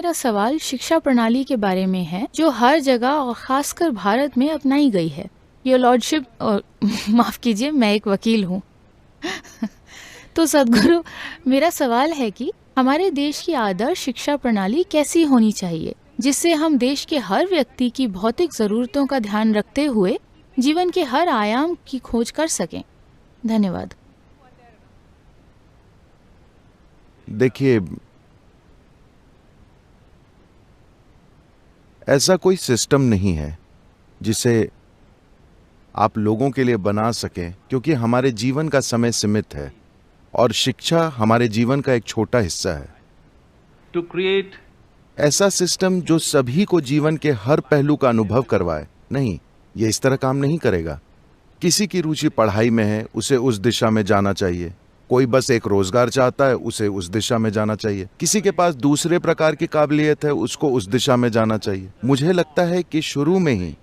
मेरा सवाल शिक्षा प्रणाली के बारे में है जो हर जगह और खासकर भारत में अपनाई गई है। योर लॉर्डशिप माफ कीजिए, मैं एक वकील हूँ। तो सदगुरु, मेरा सवाल है कि हमारे देश की आदर्श शिक्षा प्रणाली कैसी होनी चाहिए जिससे हम देश के हर व्यक्ति की भौतिक जरूरतों का ध्यान रखते हुए जीवन के हर आयाम की खोज कर सकें। धन्यवाद। देखिए, ऐसा कोई सिस्टम नहीं है जिसे आप लोगों के लिए बना सकें, क्योंकि हमारे जीवन का समय सीमित है और शिक्षा हमारे जीवन का एक छोटा हिस्सा है। To create ऐसा सिस्टम जो सभी को जीवन के हर पहलू का अनुभव करवाए, नहीं, ये इस तरह काम नहीं करेगा। किसी की रुचि पढ़ाई में है, उसे उस दिशा में जाना चाहिए। कोई बस एक रोजगार चाहता है, उसे उस दिशा में जाना चाहिए। किसी के पास दूसरे प्रकार की काबिलियत है, उसको उस दिशा में जाना चाहिए। मुझे लगता है कि शुरू में ही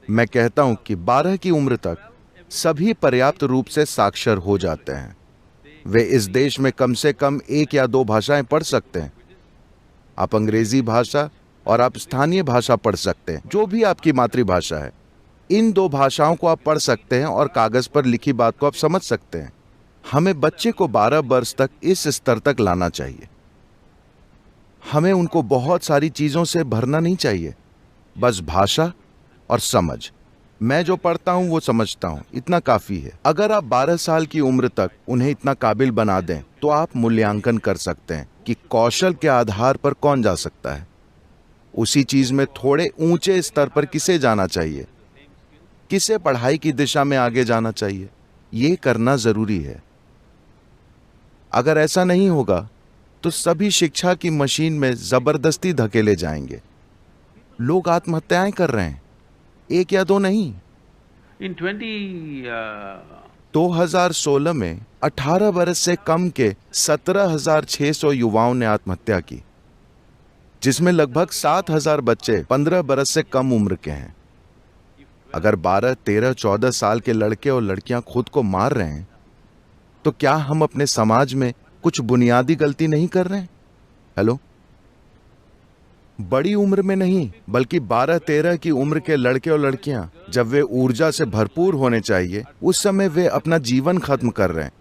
मैं कहता हूं कि 12 की उम्र तक सभी पर्याप्त रूप से साक्षर हो जाते हैं। वे इस देश में कम से कम 1 या 2 भाषाएं पढ़ सकते हैं। आप अंग्रेजी भाषा और आप स्थानीय भाषा पढ़ सकते हैं, जो भी आपकी मातृभाषा है। इन 2 भाषाओं को आप पढ़ सकते हैं और कागज पर लिखी बात को आप समझ सकते हैं। हमें बच्चे को 12 वर्ष तक इस स्तर तक लाना चाहिए। हमें उनको बहुत सारी चीजों से भरना नहीं चाहिए, बस भाषा और समझ। मैं जो पढ़ता हूं वो समझता हूं, इतना काफी है। अगर आप 12 साल की उम्र तक उन्हें इतना काबिल बना दें तो आप मूल्यांकन कर सकते हैं कि कौशल के आधार पर कौन जा सकता है। उसी चीज में थोड़े ऊंचे स्तर पर किसे जाना चाहिए, किसे पढ़ाई की दिशा में आगे जाना चाहिए, ये करना जरूरी है। अगर ऐसा नहीं होगा तो सभी शिक्षा की मशीन में जबरदस्ती धकेले जाएंगे। लोग आत्महत्याएं कर रहे हैं, 1 या 2 नहीं। in 2016 में 18 बरस से कम के 17,600 युवाओं ने आत्महत्या की, जिसमें लगभग 7,000 बच्चे 15 बरस से कम उम्र के हैं। अगर 12, 13, 14 साल के लड़के और लड़कियां खुद को मार रहे हैं, तो क्या हम अपने समाज में कुछ बुनियादी गलती नहीं कर रहे हैं? हेलो, बड़ी उम्र में नहीं, बल्कि 12-13 की उम्र के लड़के और लड़कियां जब वे ऊर्जा से भरपूर होने चाहिए, उस समय वे अपना जीवन खत्म कर रहे हैं।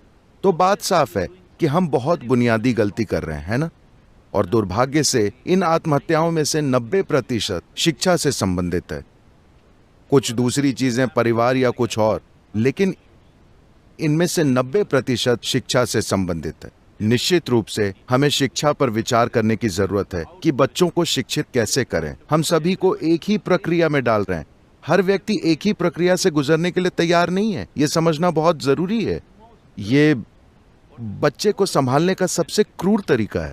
तो बात साफ है कि हम बहुत बुनियादी गलती कर रहे हैं, है ना? और दुर्भाग्य से इन आत्महत्याओं में से 90% शिक्षा से संबंधित है। कुछ दूसरी चीजें, परिवार या कुछ और, लेकिन इनमें से 90% शिक्षा से संबंधित है। निश्चित रूप से हमें शिक्षा पर विचार करने की जरूरत है कि बच्चों को शिक्षित कैसे करें। हम सभी को एक ही प्रक्रिया में डाल रहे हैं। हर व्यक्ति एक ही प्रक्रिया से गुजरने के लिए तैयार नहीं है, यह समझना बहुत जरूरी है। ये बच्चे को संभालने का सबसे क्रूर तरीका है।